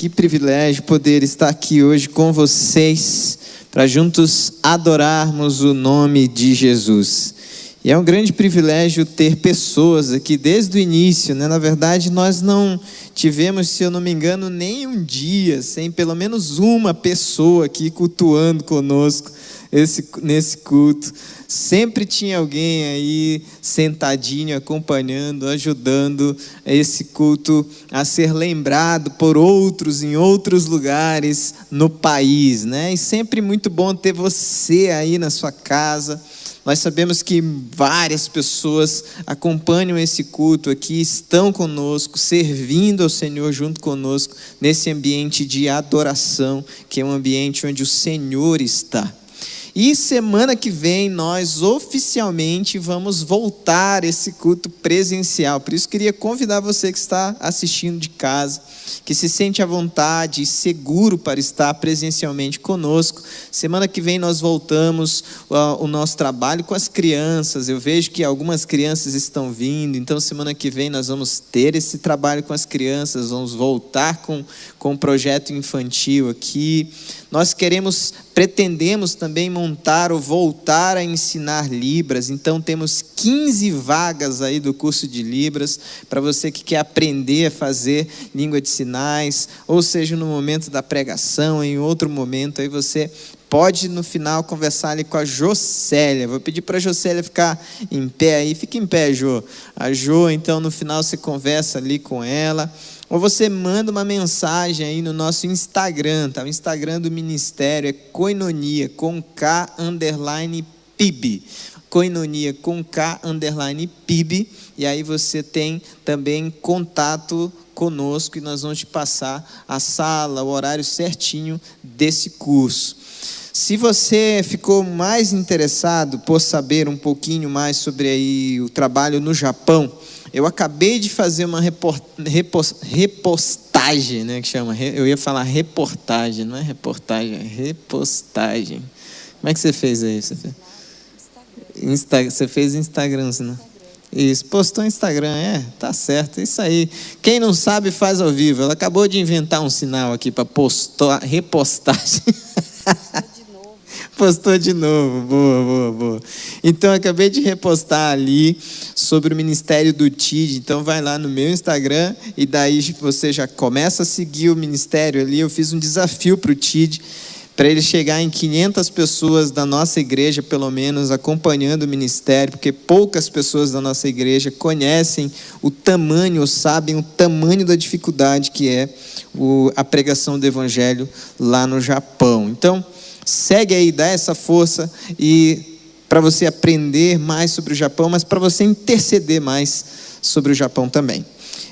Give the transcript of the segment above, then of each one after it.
Que privilégio poder estar aqui hoje com vocês para juntos adorarmos o nome de Jesus. E é um grande privilégio ter pessoas aqui desde o início, né? Na verdade, nós não tivemos, se eu não me engano, nem um dia sem pelo menos uma pessoa aqui cultuando conosco nesse culto. Sempre tinha alguém aí sentadinho, acompanhando, ajudando esse culto a ser lembrado por outros em outros lugares no país, né? E sempre muito bom ter você aí na sua casa. Nós sabemos que várias pessoas acompanham esse culto aqui, estão conosco, servindo ao Senhor junto conosco, nesse ambiente de adoração, que é um ambiente onde o Senhor está. E semana que vem nós oficialmente vamos voltar esse culto presencial. Por isso queria convidar você que está assistindo de casa, que se sente à vontade e seguro para estar presencialmente conosco. Semana que vem nós voltamos o nosso trabalho com as crianças. Eu vejo que algumas crianças estão vindo, então semana que vem nós vamos ter esse trabalho com as crianças, vamos voltar com o projeto infantil aqui. Nós pretendemos também montar ou voltar a ensinar Libras, então temos 15 vagas aí do curso de Libras, para você que quer aprender a fazer língua de sinais, ou seja, no momento da pregação, em outro momento, aí você pode no final conversar ali com a Jocélia. Vou pedir para a Jocélia ficar em pé aí, fica em pé, Jô. A Jô, então no final você conversa ali com ela, ou você manda uma mensagem aí no nosso Instagram, tá? O Instagram do ministério é Koinonia, com K_PIB. Koinonia, com K_PIB. E aí você tem também contato conosco e nós vamos te passar a sala, o horário certinho desse curso. Se você ficou mais interessado por saber um pouquinho mais sobre aí o trabalho no Japão, eu acabei de fazer uma repostagem, né, que chama, eu ia falar reportagem, não é reportagem, é repostagem. Como é que você fez aí? Você fez Instagram, né? Isso, postou no Instagram, tá certo, isso aí. Quem não sabe faz ao vivo. Ela acabou de inventar um sinal aqui para repostagem. Postou de novo, boa. Então, eu acabei de repostar ali sobre o ministério do TID. Então, vai lá no meu Instagram e daí você já começa a seguir o ministério ali. Eu fiz um desafio para o TID, para ele chegar em 500 pessoas da nossa igreja, pelo menos, acompanhando o ministério, porque poucas pessoas da nossa igreja conhecem o tamanho, ou sabem o tamanho da dificuldade que é a pregação do evangelho lá no Japão. Então, segue aí, dá essa força e para você aprender mais sobre o Japão, mas para você interceder mais sobre o Japão também.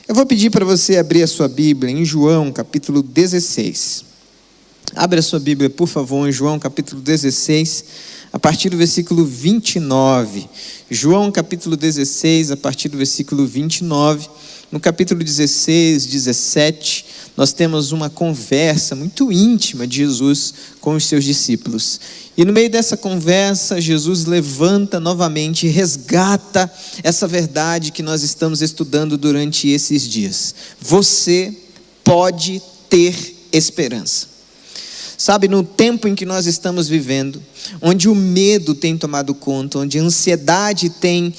Eu vou pedir para você abrir a sua Bíblia em João capítulo 16. Abre a sua Bíblia, por favor, em João capítulo 16, a partir do versículo 29. João capítulo 16, a partir do versículo 29. No capítulo 16, 17, nós temos uma conversa muito íntima de Jesus com os seus discípulos. E no meio dessa conversa, Jesus levanta novamente e resgata essa verdade que nós estamos estudando durante esses dias. Você pode ter esperança. Sabe, no tempo em que nós estamos vivendo, onde o medo tem tomado conta, onde a ansiedade tem,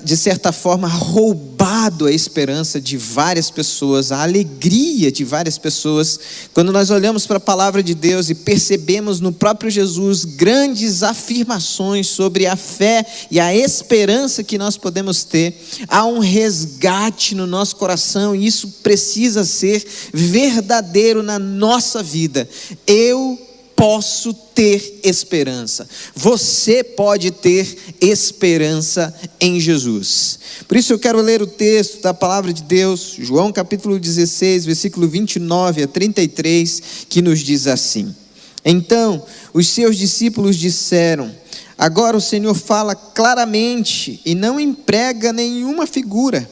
de certa forma, roubado a esperança de várias pessoas, a alegria de várias pessoas, quando nós olhamos para a palavra de Deus e percebemos no próprio Jesus grandes afirmações sobre a fé e a esperança que nós podemos ter, há um resgate no nosso coração e isso precisa ser verdadeiro na nossa vida. Eu posso ter esperança. Você pode ter esperança em Jesus. Por isso eu quero ler o texto da palavra de Deus, João capítulo 16, versículo 29 a 33, que nos diz assim: Então os seus discípulos disseram: Agora o Senhor fala claramente e não emprega nenhuma figura.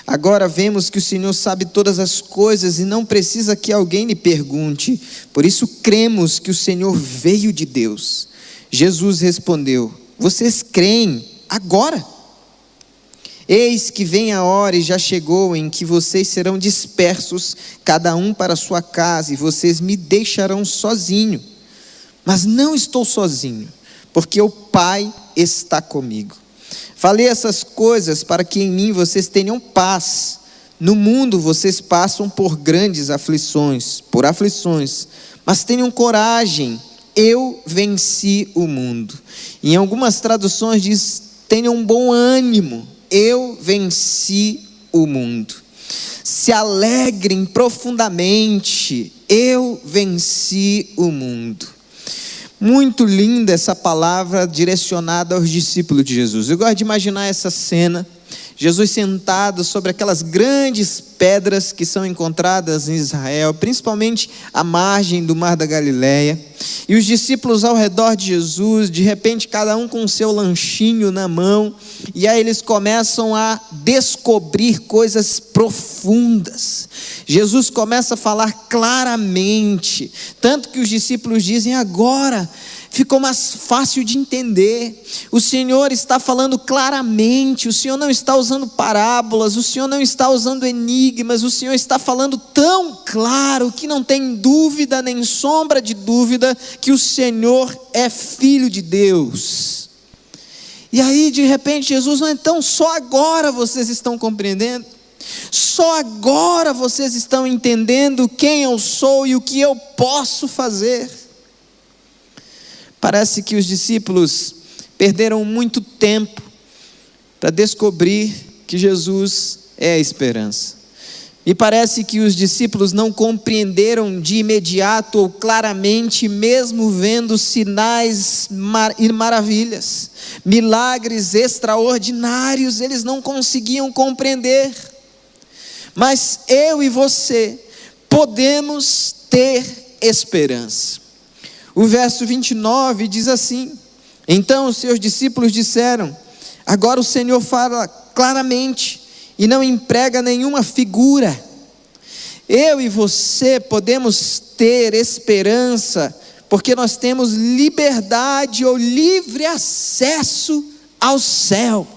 Agora vemos que o Senhor sabe todas as coisas e não precisa que alguém lhe pergunte. Por isso cremos que o Senhor veio de Deus. Jesus respondeu: Vocês creem agora? Eis que vem a hora e já chegou em que vocês serão dispersos, cada um para a sua casa, e vocês me deixarão sozinho. Mas não estou sozinho, porque o Pai está comigo. Falei essas coisas para que em mim vocês tenham paz. No mundo vocês passam por grandes aflições, mas tenham coragem, eu venci o mundo. Em algumas traduções diz, tenham bom ânimo, eu venci o mundo. Se alegrem profundamente, eu venci o mundo. Muito linda essa palavra direcionada aos discípulos de Jesus. Eu gosto de imaginar essa cena, Jesus sentado sobre aquelas grandes pedras que são encontradas em Israel, principalmente à margem do Mar da Galileia, e os discípulos ao redor de Jesus, de repente cada um com o seu lanchinho na mão, e aí eles começam a descobrir coisas profundas. Jesus começa a falar claramente, tanto que os discípulos dizem, agora ficou mais fácil de entender, o Senhor está falando claramente, o Senhor não está usando parábolas, o Senhor não está usando enigmas, o Senhor está falando tão claro, que não tem dúvida, nem sombra de dúvida, que o Senhor é Filho de Deus. E aí de repente Jesus, então só agora vocês estão compreendendo? Só agora vocês estão entendendo quem eu sou e o que eu posso fazer? Parece que os discípulos perderam muito tempo para descobrir que Jesus é a esperança. Me parece que os discípulos não compreenderam de imediato ou claramente, mesmo vendo sinais e maravilhas, milagres extraordinários, eles não conseguiam compreender. Mas eu e você podemos ter esperança. O verso 29 diz assim, então os seus discípulos disseram, agora o Senhor fala claramente e não emprega nenhuma figura. Eu e você podemos ter esperança, porque nós temos liberdade ou livre acesso ao céu.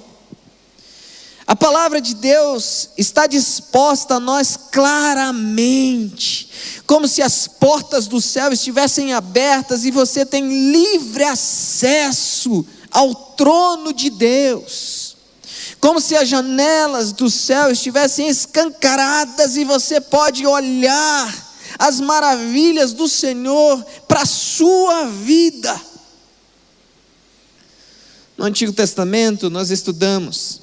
A palavra de Deus está disposta a nós claramente, como se as portas do céu estivessem abertas e você tem livre acesso ao trono de Deus, como se as janelas do céu estivessem escancaradas e você pode olhar as maravilhas do Senhor para a sua vida. No Antigo Testamento nós estudamos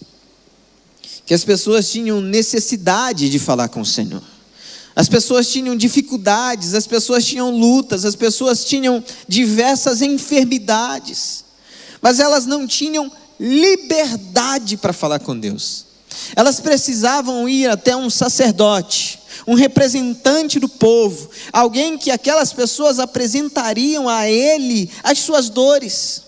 que as pessoas tinham necessidade de falar com o Senhor. As pessoas tinham dificuldades, as pessoas tinham lutas, as pessoas tinham diversas enfermidades, mas elas não tinham liberdade para falar com Deus. Elas precisavam ir até um sacerdote, um representante do povo, alguém que aquelas pessoas apresentariam a ele as suas dores,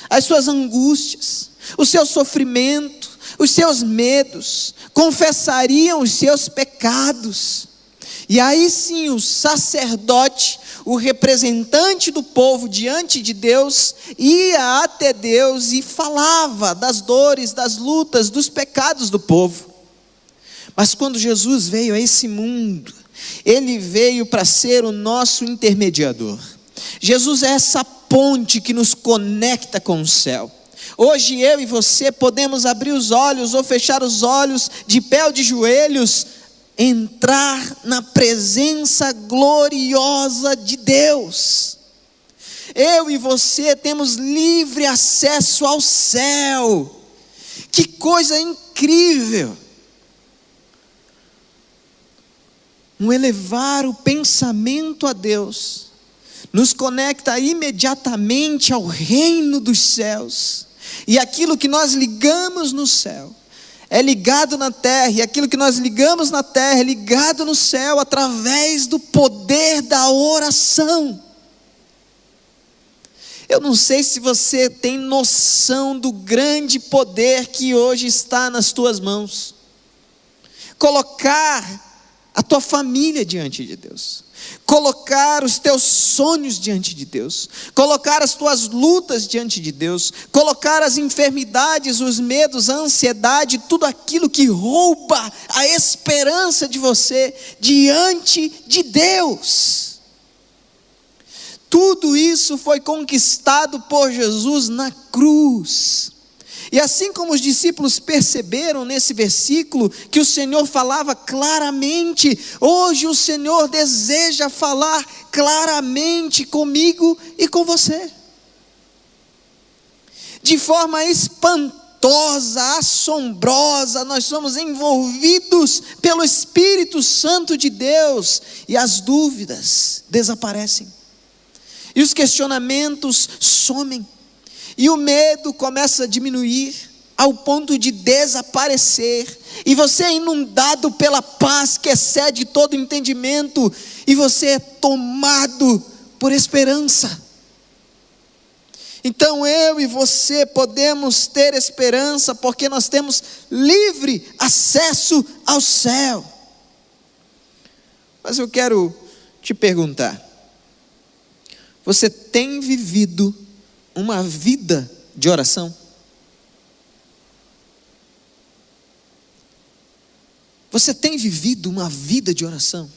as suas angústias, o seu sofrimento, os seus medos, confessariam os seus pecados, e aí sim o sacerdote, o representante do povo diante de Deus, ia até Deus e falava das dores, das lutas, dos pecados do povo. Mas quando Jesus veio a esse mundo, ele veio para ser o nosso intermediador. Jesus é essa ponte que nos conecta com o céu. Hoje eu e você podemos abrir os olhos ou fechar os olhos, de pé ou de joelhos, entrar na presença gloriosa de Deus. Eu e você temos livre acesso ao céu. Que coisa incrível! Um elevar o pensamento a Deus nos conecta imediatamente ao reino dos céus. E aquilo que nós ligamos no céu é ligado na terra, e aquilo que nós ligamos na terra é ligado no céu através do poder da oração. Eu não sei se você tem noção do grande poder que hoje está nas tuas mãos. Colocar a tua família diante de Deus, colocar os teus sonhos diante de Deus, colocar as tuas lutas diante de Deus, colocar as enfermidades, os medos, a ansiedade, tudo aquilo que rouba a esperança de você diante de Deus. Tudo isso foi conquistado por Jesus na cruz. E assim como os discípulos perceberam nesse versículo que o Senhor falava claramente, hoje o Senhor deseja falar claramente comigo e com você. De forma espantosa, assombrosa, nós somos envolvidos pelo Espírito Santo de Deus e as dúvidas desaparecem. E os questionamentos somem. E o medo começa a diminuir ao ponto de desaparecer. E você é inundado pela paz que excede todo entendimento. E você é tomado por esperança. Então eu e você podemos ter esperança porque nós temos livre acesso ao céu. Mas eu quero te perguntar. Você tem vivido uma vida de oração? Você tem vivido uma vida de oração?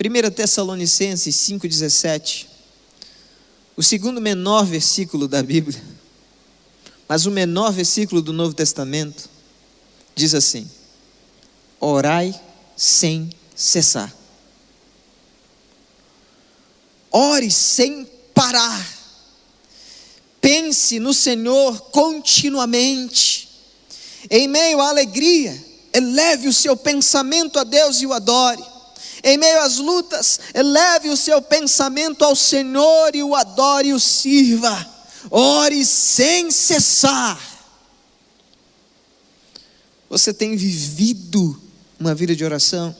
1 Tessalonicenses 5,17, o segundo menor versículo da Bíblia, mas o menor versículo do Novo Testamento, diz assim: orai sem cessar. Ore sem parar. Pense no Senhor continuamente. Em meio à alegria, eleve o seu pensamento a Deus e o adore. Em meio às lutas, eleve o seu pensamento ao Senhor e o adore e o sirva. Ore sem cessar. Você tem vivido uma vida de oração?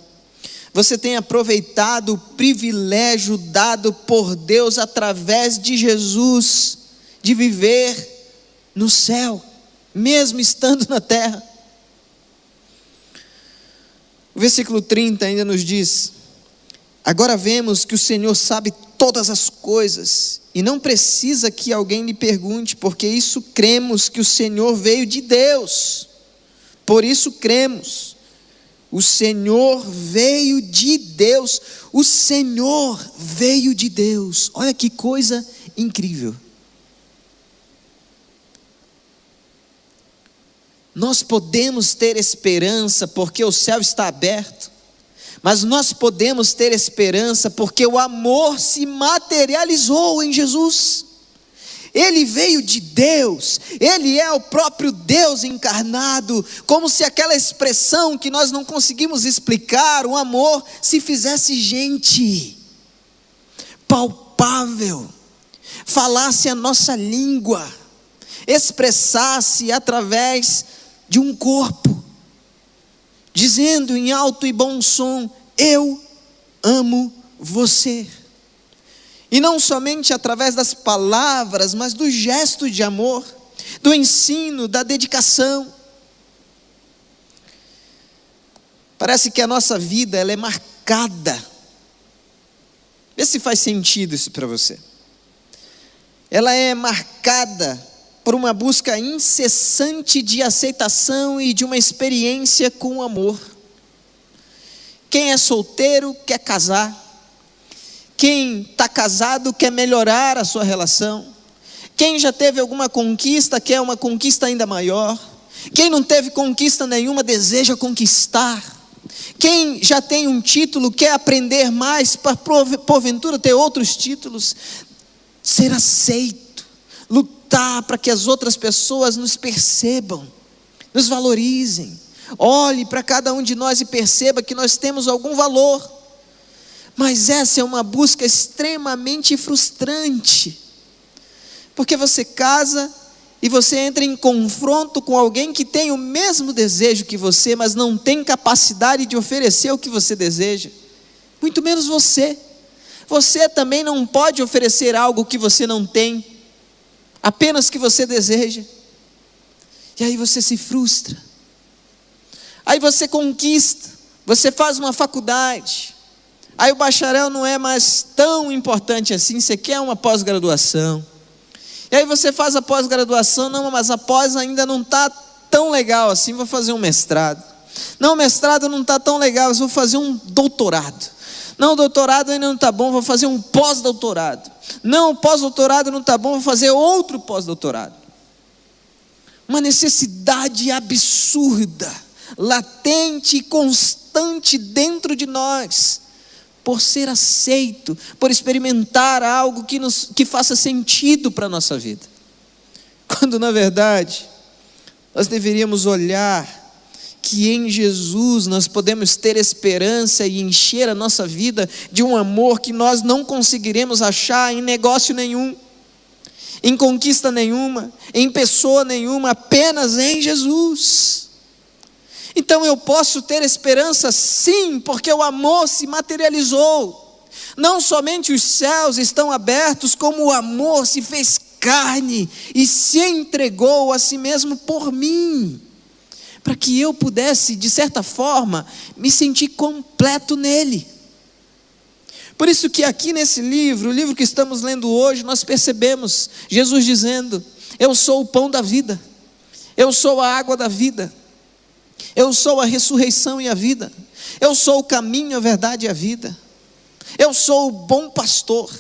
Você tem aproveitado o privilégio dado por Deus através de Jesus, de viver no céu, mesmo estando na terra? O versículo 30 ainda nos diz: agora vemos que o Senhor sabe todas as coisas, e não precisa que alguém lhe pergunte, porque isso cremos que o Senhor veio de Deus. Por isso cremos. O Senhor veio de Deus. O Senhor veio de Deus. Olha que coisa incrível. Nós podemos ter esperança porque o céu está aberto, mas nós podemos ter esperança porque o amor se materializou em Jesus. Ele veio de Deus, Ele é o próprio Deus encarnado, como se aquela expressão que nós não conseguimos explicar, o amor, se fizesse gente, palpável, falasse a nossa língua, expressasse através de um corpo, dizendo em alto e bom som: eu amo você. E não somente através das palavras, mas do gesto de amor, do ensino, da dedicação. Parece que a nossa vida ela é marcada. Vê se faz sentido isso para você. Ela é marcada por uma busca incessante de aceitação e de uma experiência com o amor. Quem é solteiro quer casar. Quem está casado quer melhorar a sua relação. Quem já teve alguma conquista quer uma conquista ainda maior. Quem não teve conquista nenhuma deseja conquistar. Quem já tem um título quer aprender mais para porventura ter outros títulos. Ser aceito, lutar para que as outras pessoas nos percebam, nos valorizem. Olhe para cada um de nós e perceba que nós temos algum valor. Mas essa é uma busca extremamente frustrante, porque você casa e você entra em confronto com alguém que tem o mesmo desejo que você, mas não tem capacidade de oferecer o que você deseja, muito menos você. Você também não pode oferecer algo que você não tem, apenas que você deseja, e aí você se frustra, aí você conquista, Você faz uma faculdade, aí o bacharel não é mais tão importante assim, você quer uma pós-graduação. E aí você faz a pós-graduação, não, mas a pós ainda não está tão legal assim, vou fazer um mestrado. Não, o mestrado não está tão legal, mas vou fazer um doutorado. Não, o doutorado ainda não está bom, vou fazer um pós-doutorado. Não, o pós-doutorado não está bom, vou fazer outro pós-doutorado. Uma necessidade absurda, latente e constante dentro de nós, por ser aceito, por experimentar algo que faça sentido para a nossa vida. Quando na verdade, nós deveríamos olhar que em Jesus nós podemos ter esperança e encher a nossa vida de um amor que nós não conseguiremos achar em negócio nenhum, em conquista nenhuma, em pessoa nenhuma, apenas em Jesus. Então eu posso ter esperança sim, porque o amor se materializou. Não somente os céus estão abertos, como o amor se fez carne e se entregou a si mesmo por mim, para que eu pudesse, de certa forma, me sentir completo nele. Por isso que aqui nesse livro, o livro que estamos lendo hoje, nós percebemos Jesus dizendo: eu sou o pão da vida, eu sou a água da vida, eu sou a ressurreição e a vida, eu sou o caminho, a verdade e a vida, eu sou o bom pastor.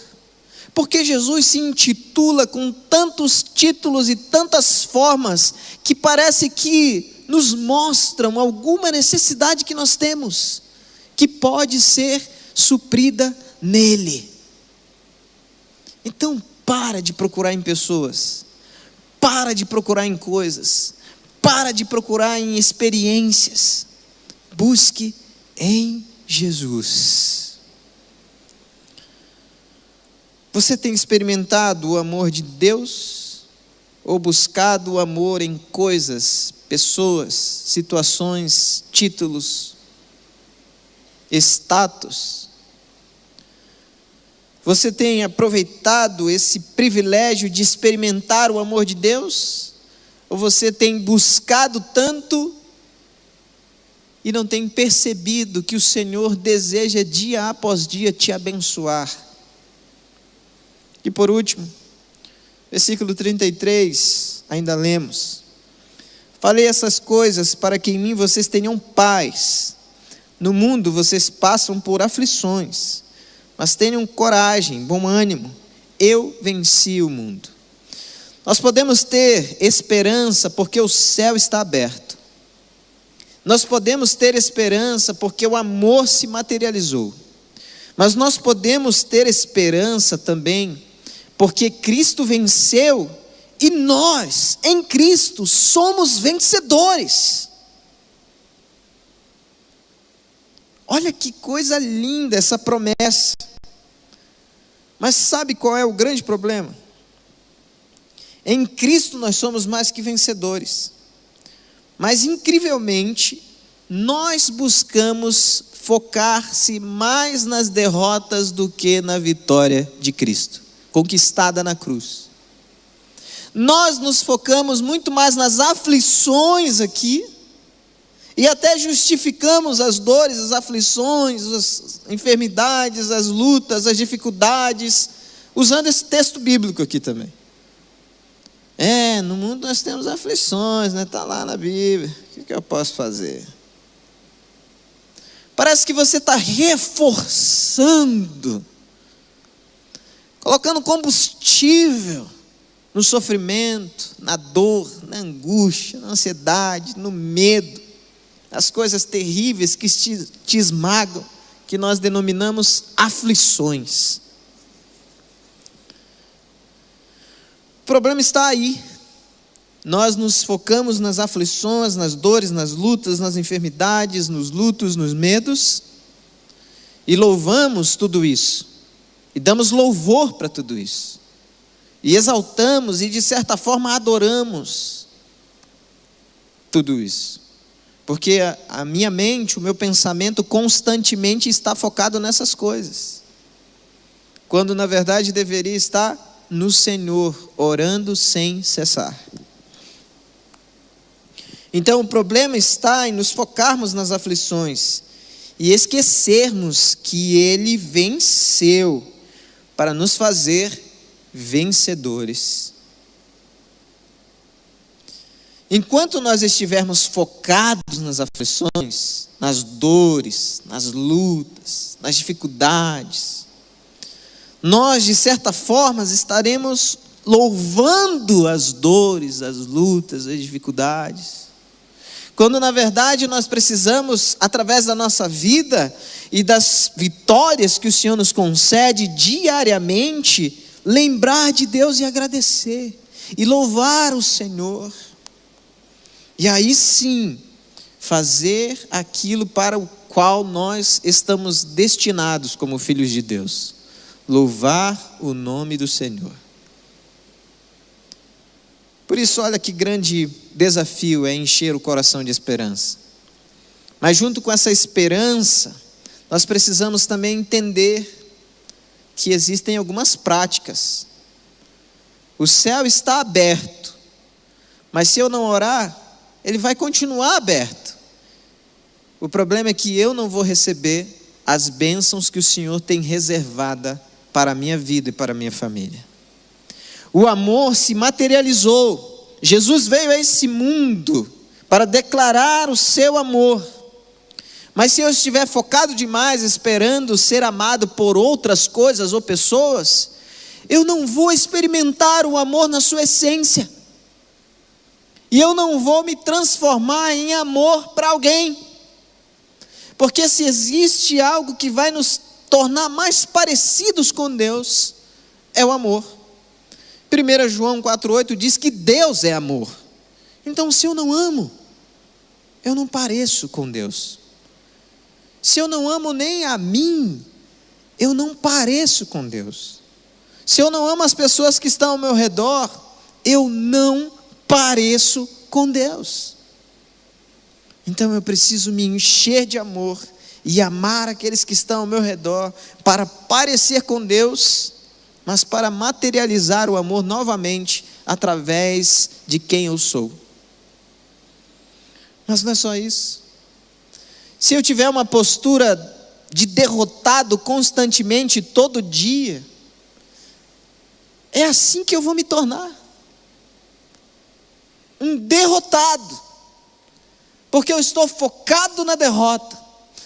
Porque Jesus se intitula com tantos títulos e tantas formas, que parece que nos mostram alguma necessidade que nós temos, que pode ser suprida nele. Então para de procurar em pessoas, para de procurar em coisas, para de procurar em experiências, busque em Jesus. Você tem experimentado o amor de Deus, ou buscado o amor em coisas, pessoas, situações, títulos, status? Você tem aproveitado esse privilégio de experimentar o amor de Deus? Ou você tem buscado tanto e não tem percebido que o Senhor deseja dia após dia te abençoar? E por último, versículo 33, ainda lemos: falei essas coisas para que em mim vocês tenham paz. No mundo vocês passam por aflições, mas tenham coragem, bom ânimo, eu venci o mundo. Nós podemos ter esperança porque o céu está aberto. Nós podemos ter esperança porque o amor se materializou. Mas nós podemos ter esperança também porque Cristo venceu e nós, em Cristo, somos vencedores. Olha que coisa linda essa promessa. Mas sabe qual é o grande problema? Em Cristo nós somos mais que vencedores. Mas incrivelmente, nós buscamos focar-se mais nas derrotas do que na vitória de Cristo, conquistada na cruz. Nós nos focamos muito mais nas aflições aqui, e até justificamos as dores, as aflições, as enfermidades, as lutas, as dificuldades, usando esse texto bíblico aqui também. No mundo nós temos aflições, né? Está lá na Bíblia, o que eu posso fazer? Parece que você está reforçando, colocando combustível no sofrimento, na dor, na angústia, na ansiedade, no medo, as coisas terríveis que te esmagam, que nós denominamos aflições. O problema está aí. Nós nos focamos nas aflições, nas dores, nas lutas, nas enfermidades, nos lutos, nos medos, e louvamos tudo isso, e damos louvor para tudo isso, e exaltamos e de certa forma adoramos tudo isso, porque a minha mente, o meu pensamento constantemente está focado nessas coisas, quando na verdade deveria estar no Senhor, orando sem cessar. Então o problema está em nos focarmos nas aflições e esquecermos que Ele venceu para nos fazer vencedores. Enquanto nós estivermos focados nas aflições, nas dores, nas lutas, nas dificuldades, nós, de certa forma, estaremos louvando as dores, as lutas, as dificuldades, quando na verdade nós precisamos, através da nossa vida e das vitórias que o Senhor nos concede diariamente, lembrar de Deus e agradecer, e louvar o Senhor, e aí sim, fazer aquilo para o qual nós estamos destinados como filhos de Deus: louvar o nome do Senhor. Por isso, olha que grande desafio é encher o coração de esperança. Mas junto com essa esperança, nós precisamos também entender que existem algumas práticas. O céu está aberto, mas se eu não orar, ele vai continuar aberto. O problema é que eu não vou receber as bênçãos que o Senhor tem reservada para a minha vida e para a minha família. O amor se materializou. Jesus veio a esse mundo para declarar o seu amor. Mas se eu estiver focado demais, esperando ser amado por outras coisas ou pessoas, eu não vou experimentar o amor na sua essência. E eu não vou me transformar em amor para alguém. Porque se existe algo que vai nos tornar mais parecidos com Deus, é o amor. 1 João 4,8 diz que Deus é amor. Então, se eu não amo, eu não pareço com Deus. Se eu não amo nem a mim, eu não pareço com Deus. Se eu não amo as pessoas que estão ao meu redor, eu não pareço com Deus. Então eu preciso me encher de amor e amar aqueles que estão ao meu redor, para parecer com Deus, mas para materializar o amor novamente através de quem eu sou. Mas não é só isso. Se eu tiver uma postura de derrotado constantemente, todo dia, é assim que eu vou me tornar um derrotado, porque eu estou focado na derrota,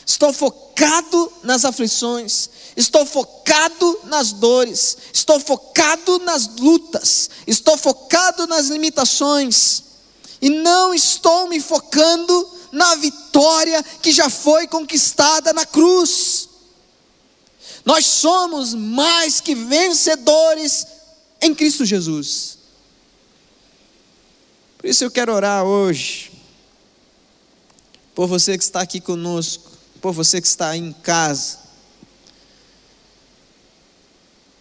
estou focado nas aflições, estou focado nas dores, estou focado nas lutas, estou focado nas limitações, e não estou me focando na vitória que já foi conquistada na cruz. Nós somos mais que vencedores em Cristo Jesus. Por isso eu quero orar hoje, por você que está aqui conosco, por você que está aí em casa,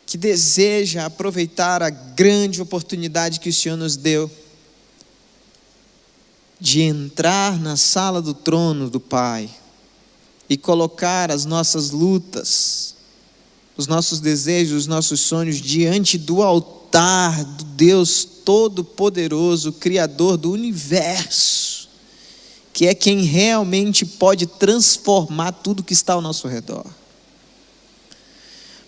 que deseja aproveitar a grande oportunidade que o Senhor nos deu, de entrar na sala do trono do Pai, e colocar as nossas lutas, os nossos desejos, os nossos sonhos diante do altar do Deus Todo-Poderoso, Criador do universo, que é quem realmente pode transformar tudo que está ao nosso redor.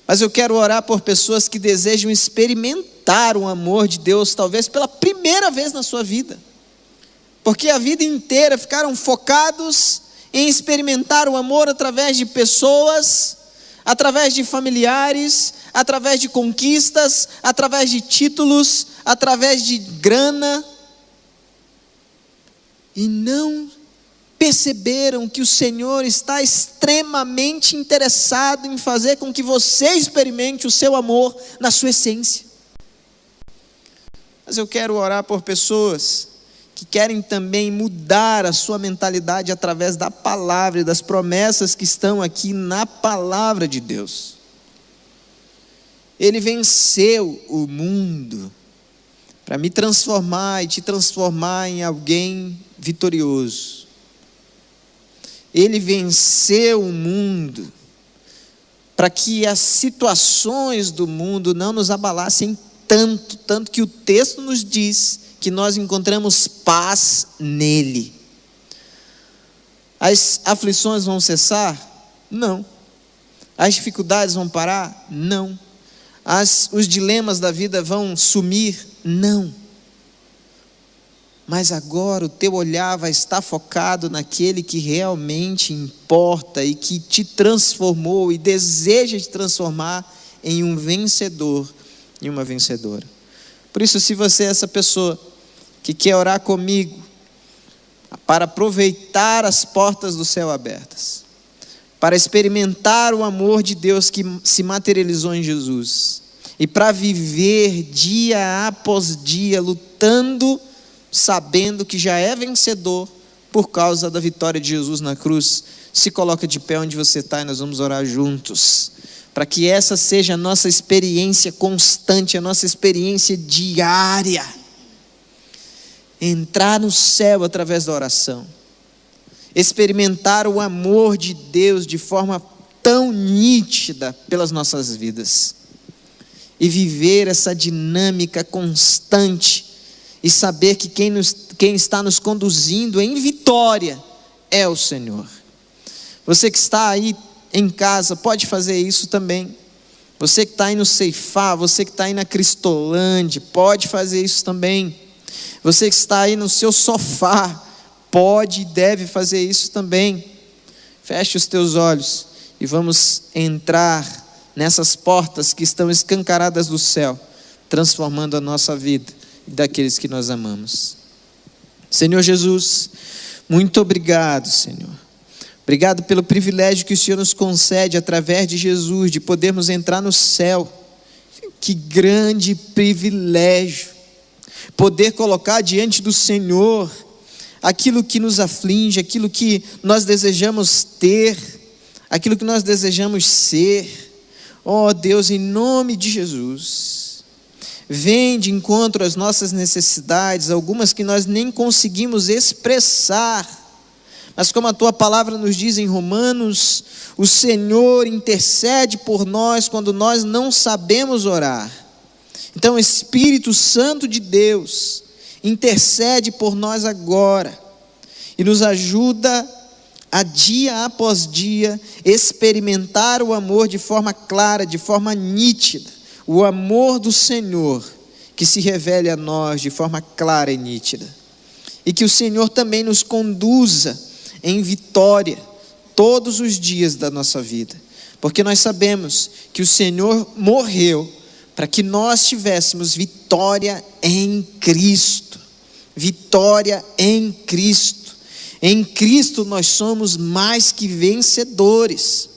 Mas eu quero orar por pessoas que desejam experimentar o amor de Deus, talvez pela primeira vez na sua vida, porque a vida inteira ficaram focados em experimentar o amor através de pessoas, através de familiares, através de conquistas, através de títulos, através de grana, e não perceberam que o Senhor está extremamente interessado em fazer com que você experimente o seu amor na sua essência. Mas eu quero orar por pessoas que querem também mudar a sua mentalidade através da palavra e das promessas que estão aqui na palavra de Deus. Ele venceu o mundo para me transformar e te transformar em alguém vitorioso. Ele venceu o mundo para que as situações do mundo não nos abalassem tanto que o texto nos diz que nós encontramos paz nele. As aflições vão cessar? Não. As dificuldades vão parar? Não. Os dilemas da vida vão sumir? Não. Mas agora o teu olhar vai estar focado naquele que realmente importa e que te transformou e deseja te transformar em um vencedor e uma vencedora. Por isso, se você é essa pessoa que quer orar comigo para aproveitar as portas do céu abertas, para experimentar o amor de Deus que se materializou em Jesus e para viver dia após dia lutando, sabendo que já é vencedor por causa da vitória de Jesus na cruz, se coloca de pé onde você está e nós vamos orar juntos, para que essa seja a nossa experiência constante, a nossa experiência diária, entrar no céu através da oração, experimentar o amor de Deus de forma tão nítida pelas nossas vidas, e viver essa dinâmica constante, e saber que quem está nos conduzindo em vitória é o Senhor. Você que está aí em casa, pode fazer isso também. Você que está aí no Ceifar, você que está aí na Cristolândia, pode fazer isso também. Você que está aí no seu sofá, pode e deve fazer isso também. Feche os teus olhos e vamos entrar nessas portas que estão escancaradas do céu, transformando a nossa vida e daqueles que nós amamos. Senhor Jesus, muito obrigado, Senhor. Obrigado pelo privilégio que o Senhor nos concede através de Jesus, de podermos entrar no céu. Que grande privilégio, poder colocar diante do Senhor aquilo que nos aflige, aquilo que nós desejamos ter, aquilo que nós desejamos ser. Ó Deus, em nome de Jesus, vem de encontro às nossas necessidades, algumas que nós nem conseguimos expressar, mas como a tua palavra nos diz em Romanos, o Senhor intercede por nós quando nós não sabemos orar. Então, Espírito Santo de Deus, intercede por nós agora e nos ajuda a dia após dia experimentar o amor de forma clara, de forma nítida, o amor do Senhor que se revele a nós de forma clara e nítida, e que o Senhor também nos conduza em vitória todos os dias da nossa vida, porque nós sabemos que o Senhor morreu para que nós tivéssemos vitória em Cristo. Vitória em Cristo. Em Cristo nós somos mais que vencedores,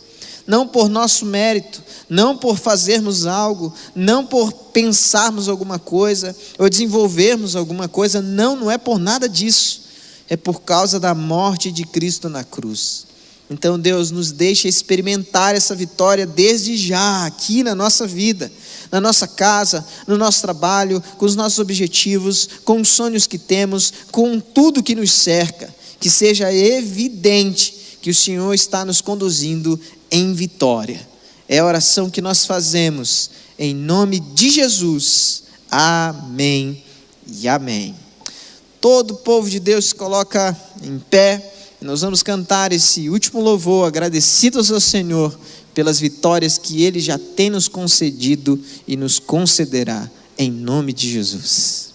não por nosso mérito, não por fazermos algo, não por pensarmos alguma coisa, ou desenvolvermos alguma coisa, não é por nada disso, é por causa da morte de Cristo na cruz. Então Deus nos deixa experimentar essa vitória desde já, aqui na nossa vida, na nossa casa, no nosso trabalho, com os nossos objetivos, com os sonhos que temos, com tudo que nos cerca, que seja evidente que o Senhor está nos conduzindo em vitória. É a oração que nós fazemos, em nome de Jesus, amém e amém. Todo o povo de Deus se coloca em pé, e nós vamos cantar esse último louvor, agradecidos ao Senhor, pelas vitórias que Ele já tem nos concedido e nos concederá, em nome de Jesus.